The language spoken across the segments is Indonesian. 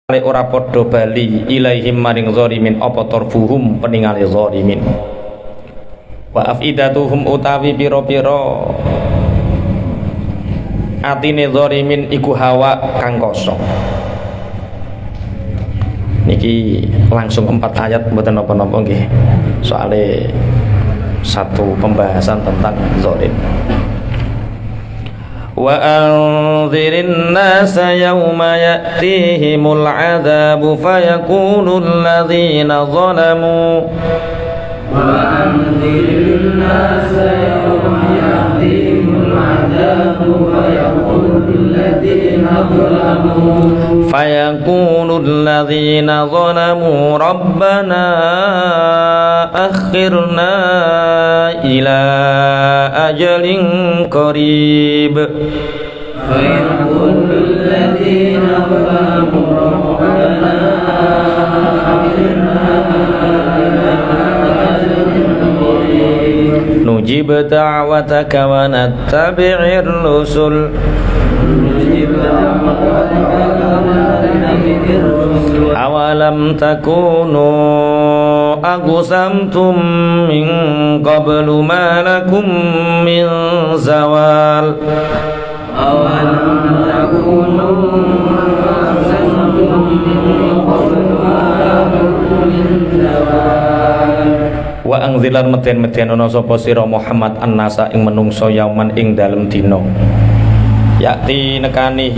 ora padha bali ilaihim maring zalimin apa tarfuhum peningale zalimin wa afidatuhum utawi pira-pira atine zalimin iku hawa kang kosong. Niki langsung 4 ayat mboten napa-napa nggih, soale satu pembahasan tentang zalim. Wa anzirin nasa yawma ya'tihimul 'adzabu fayaqulu alladhina zalamu wa anzirin nasa yawma ya'tihimul 'adzabu fayaqulu alladhina zalamu rabbana akhirna ila ajalin qarib فيقول الذين ظلموا ربنا نجيب دعوتك ونتبع الرسل أولم تكونوا أقسمتم من قبل ما لكم من زوال أولم تكونوا أقسمتم من قبل ما لكم من زوال wa angzilan meten-meten ana sapa sira Muhammad annasa ing menungso yauman ing dalem dina yakti nekani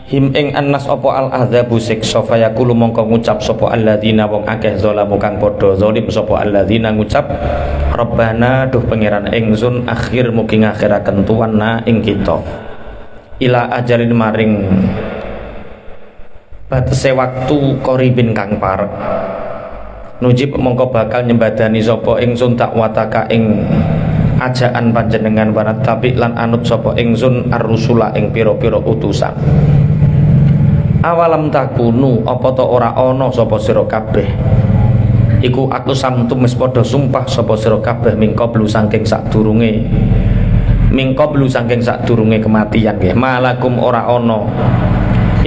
him ing annas apa al adzabu siksa fayaqulu mongko ngucap sapa alladzina wong akeh zalamu kang padha zalim sapa alladzina ngucap Rabbana duh pangeran ingsun akhir mugi ngakhiraken tuwana ing kita ila ajalin maring batese waktu qaribin kang parek nujib mongko bakal nyembadani sapa ingsun dakwataka ing ajaan panjenengan wanat tapi lan anut sapa ingsun ar-rusula ing pira-pira utusan. Awalam takunu apa ta ora ana sapa sira kabeh iku aku samtum wis padha sumpah sapa sira kabeh mingko blu saking sadurunge kematian nggih malakum ora ana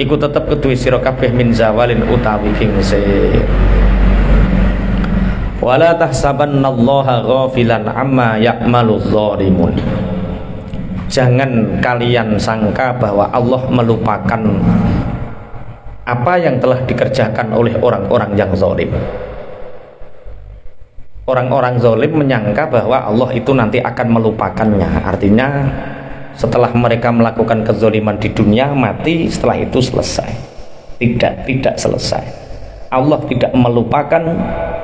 iku tetep keduwe sira kabeh min zawalin utawi kingsir. Wala tahsabannallaha ghafilan amma ya'maludz zalimun. Jangan kalian sangka bahwa Allah melupakan apa yang telah dikerjakan oleh orang-orang yang zalim. Orang-orang zalim menyangka bahwa Allah itu nanti akan melupakannya. Artinya setelah mereka melakukan kezaliman di dunia mati, setelah itu selesai. Tidak selesai. Allah tidak melupakan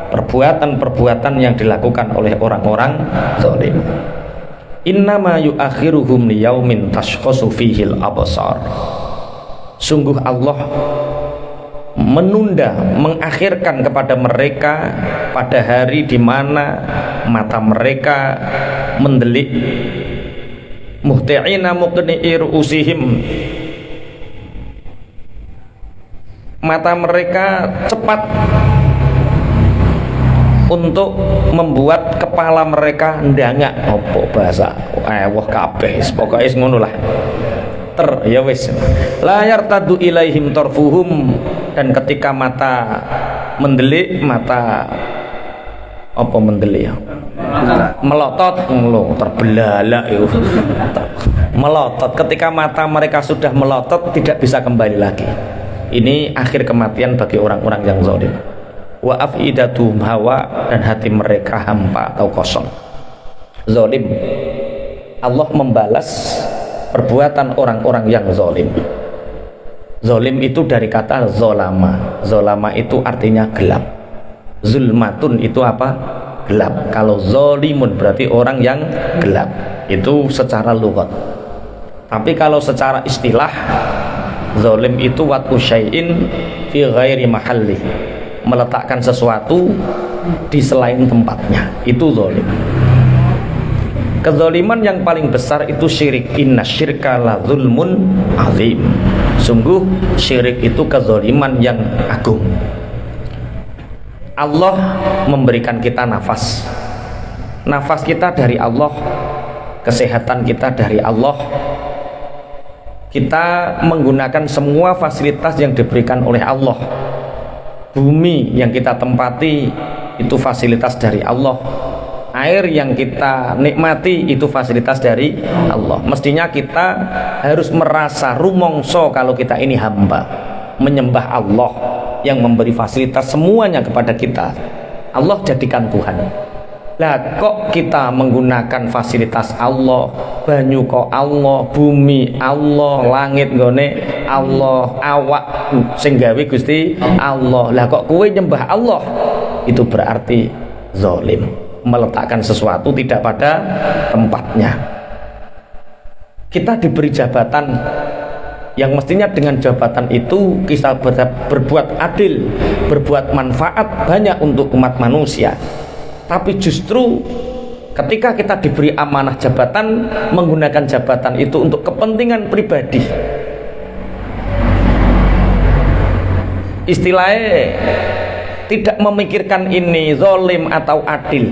perbuatan-perbuatan yang dilakukan oleh orang-orang zalim. Innama yu'akhiruhum liyaumin tashkhasu fihil absar. Sungguh Allah mengakhirkan kepada mereka pada hari di mana mata mereka mendelik muhti'ina muqni'i ru'usihim. Mata mereka cepat untuk membuat kepala mereka ndangak apa bahasa wah kabeh pokoke ngono lah ya wis layar tadu ilaihim tarfuhum dan ketika mata mendelik mata apa mendelik ya melotot ngono terbelalak itu melotot ketika mata mereka sudah melotot tidak bisa kembali lagi. Ini akhir kematian bagi orang-orang yang zalim. Wa afidatuhum hawa dan hati mereka hampa atau kosong. Zalim. Allah membalas perbuatan orang-orang yang zalim. Zalim itu dari kata zolama. Zolama itu artinya gelap. Zulmatun itu apa? Gelap. Kalau zalimun berarti orang yang gelap. Itu secara lughat. Tapi kalau secara istilah zalim itu watu syai'in fi ghairi mahalli, meletakkan sesuatu di selain tempatnya, itu zalim. Kezaliman yang paling besar itu syirik. Inna syirka la zulmun azim. Sungguh syirik itu kezaliman yang agung. Allah memberikan kita nafas. Nafas kita dari Allah, kesehatan kita dari Allah, kita menggunakan semua fasilitas yang diberikan oleh Allah. Bumi yang kita tempati itu fasilitas dari Allah. Air yang kita nikmati itu fasilitas dari Allah. Mestinya kita harus merasa rumongso kalau kita ini hamba, menyembah Allah yang memberi fasilitas semuanya kepada kita. Allah jadikan Tuhan. Lah kok kita menggunakan fasilitas Allah, banyu kok Allah, bumi Allah, langit nggone Allah, awak sing gawe Gusti Allah. Lah kok kowe nyembah Allah? Itu berarti zalim, meletakkan sesuatu tidak pada tempatnya. Kita diberi jabatan yang mestinya dengan jabatan itu kita berbuat adil, berbuat manfaat banyak untuk umat manusia. Tapi justru ketika kita diberi amanah jabatan, menggunakan jabatan itu untuk kepentingan pribadi. Istilahnya tidak memikirkan ini zalim atau adil.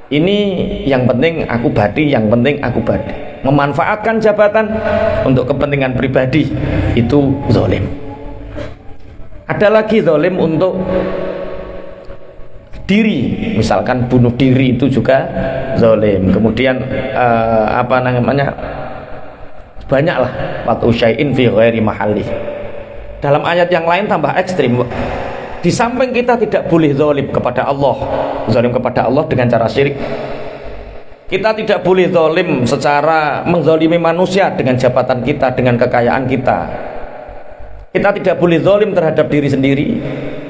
Ini yang penting aku badi, yang penting aku badi. Memanfaatkan jabatan untuk kepentingan pribadi, itu zalim. Ada lagi zalim untuk diri, misalkan bunuh diri itu juga zalim. Kemudian apa namanya, banyaklah watu syai'in fi ghairi mahalli. Dalam ayat yang lain tambah ekstrim. Di samping kita tidak boleh zalim kepada Allah, zalim kepada Allah dengan cara syirik. Kita tidak boleh zalim secara menzalimi manusia dengan jabatan kita, dengan kekayaan kita. Kita tidak boleh zalim terhadap diri sendiri.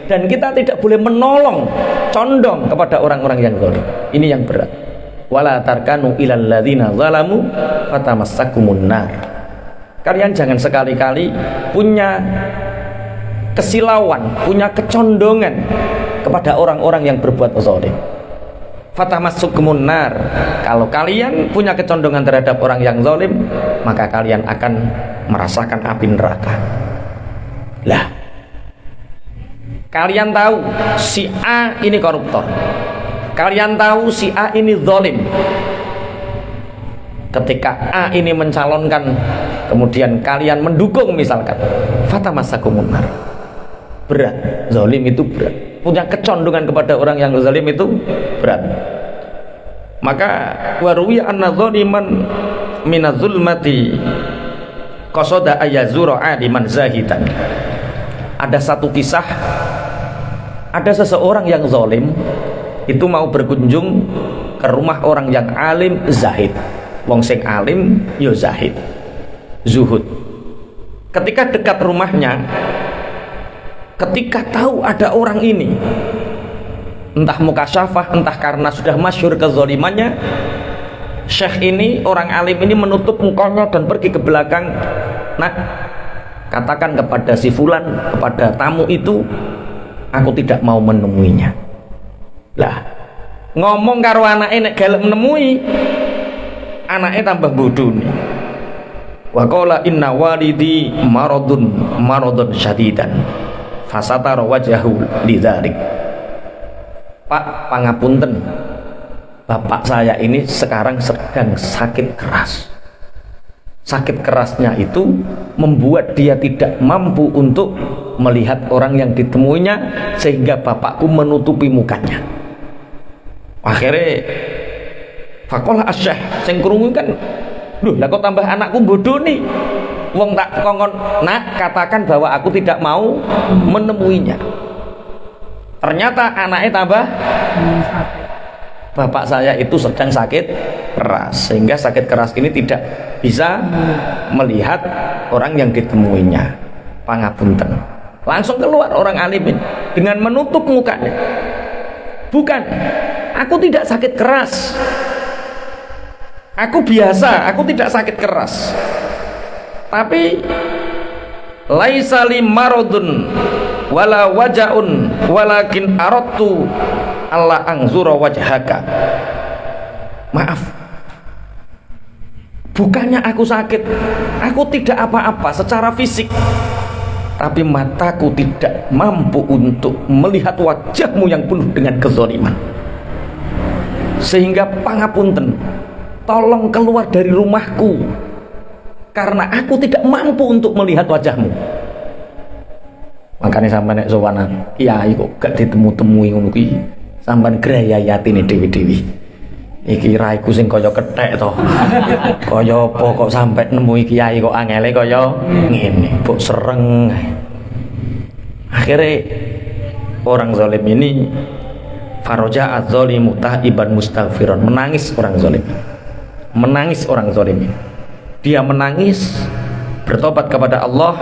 Dan kita tidak boleh menolong, condong kepada orang-orang yang zalim. Ini yang berat. Wala tarkanu ilal ladzina zalamu fatamassakumun nar. Kalian jangan sekali-kali punya kesilauan, punya kecondongan kepada orang-orang yang berbuat zalim. Fatamassakumun nar. Kalau kalian punya kecondongan terhadap orang yang zalim, maka kalian akan merasakan api neraka. Lah, kalian tahu si A ini koruptor, kalian tahu si A ini zalim. Ketika A ini mencalonkan, kemudian kalian mendukung misalkan, fatamassakumun nar. Berat, zalim itu berat. Punya kecondongan kepada orang yang zalim itu berat. Maka waruwi anna zaliman minaz zulmati qasada ayazura aliman zahidan. Ada satu kisah, ada seseorang yang zalim itu mau berkunjung ke rumah orang yang alim zahid. Wong sing alim yo zahid, zuhud. Ketika dekat rumahnya, ketika tahu ada orang ini, entah mukasyafah, entah karena sudah masyhur kezalimannya, syekh ini, orang alim ini menutup mukanya dan pergi ke belakang. Nah, katakan kepada si fulan, kepada tamu itu, aku tidak mau menemuinya. Lah, ngomong karo anake nek galak menemui, anake tambah bodoh nih. Wa qala inna walidi maradun syadidan fasatara wajhahu lidzalik. Pak, pangapunten, bapak saya ini sekarang sedang sakit keras. Sakit kerasnya itu membuat dia tidak mampu untuk melihat orang yang ditemuinya, sehingga bapakku menutupi mukanya. Akhirnya fakolah asyah sing krungu kan, loh lah kok tambah anakku bodoh nih. Wong tak kongkon, nak katakan bahwa aku tidak mau menemuinya. Ternyata anaknya tambah, bapak saya itu sedang sakit keras, sehingga sakit keras ini tidak bisa melihat orang yang ditemuinya. Pangapunten, langsung keluar orang alimin dengan menutup mukanya. Bukan, aku tidak sakit keras, aku biasa, aku tidak sakit keras. Tapi laisa li maradun wala wajaun walakin aradtu alla anzura wajhaka. Maaf, bukannya aku sakit, aku tidak apa-apa secara fisik, tapi mataku tidak mampu untuk melihat wajahmu yang penuh dengan kezaliman. Sehingga pangapunten, tolong keluar dari rumahku. karena aku tidak mampu untuk melihat wajahmu. Makanya sampai nek sowanan kiai kok gak ditemu-temui ngono kuwi, sampean grayayatine dewi-dewi. Iki raiku sing kaya kethek to. Kaya apa kok sampai nemui kiai kok angele kaya ngene, mbok sereng. Akhirnya orang zalim ini faraja az-zalimu ta'iban mustaghfiran, menangis orang zalim. Menangis orang zalim ini. Dia menangis bertobat kepada Allah.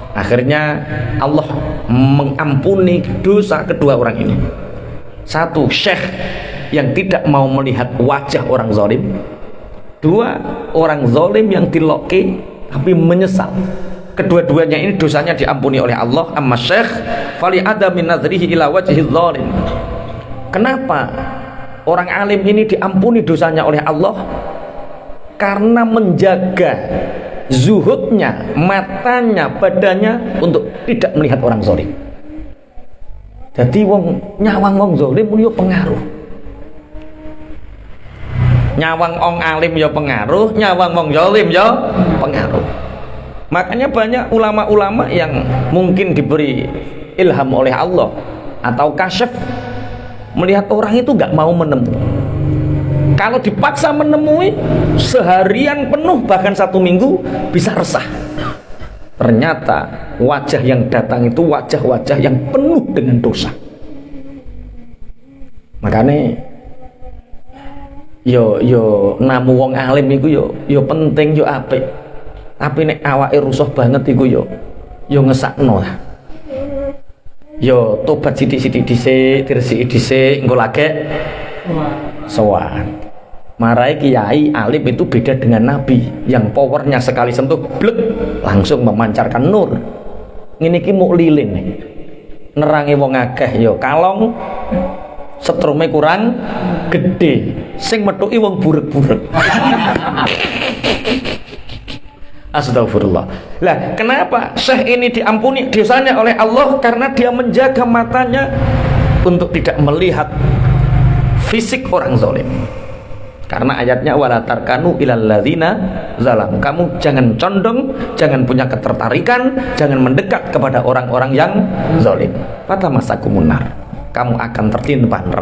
Akhirnya Allah mengampuni dosa kedua orang ini. Satu, syekh yang tidak mau melihat wajah orang zalim. Dua, orang zalim yang diloki tapi menyesal. Kedua-duanya ini dosanya diampuni oleh Allah. Amma syekh fali ada min nadrihi ila wajhi zalim. Kenapa orang alim ini diampuni dosanya oleh Allah? Karena menjaga zuhudnya, matanya, badannya untuk tidak melihat orang zalim. Jadi nyawang wong zalim yo pengaruh. Nyawang wong alim yo pengaruh, nyawang wong zalim yo pengaruh. Makanya banyak ulama-ulama yang mungkin diberi ilham oleh Allah atau kasyaf, melihat orang itu gak mau menemui. Kalau dipaksa menemui seharian penuh bahkan 1 minggu bisa resah. Ternyata wajah yang datang itu wajah-wajah yang penuh dengan dosa. Makanya yo namu wong alim iku yo penting yo apik. Tapi nek awake rusuh banget iku yo ngesakno lah. Yo tobat sithik-sithik dhisik, diresiki dhisik, engko lagek sowan. Marai kiai alim itu beda dengan nabi yang powernya sekali sentuh blek langsung memancarkan nur. Ngene iki muk lilin nerangi wong akeh yo kalong setrume kurang gede sing metuki wong burek-burek. Astagfirullah. Lah kenapa syekh ini diampuni dosanya oleh Allah? Karena dia menjaga matanya untuk tidak melihat fisik orang zalim. Karena ayatnya wala tarkanu ilal ladzina zalam. Kamu jangan condong, jangan punya ketertarikan, jangan mendekat kepada orang-orang yang zalim. Fatamasakumun nar. Kamu akan tertimpa neraka.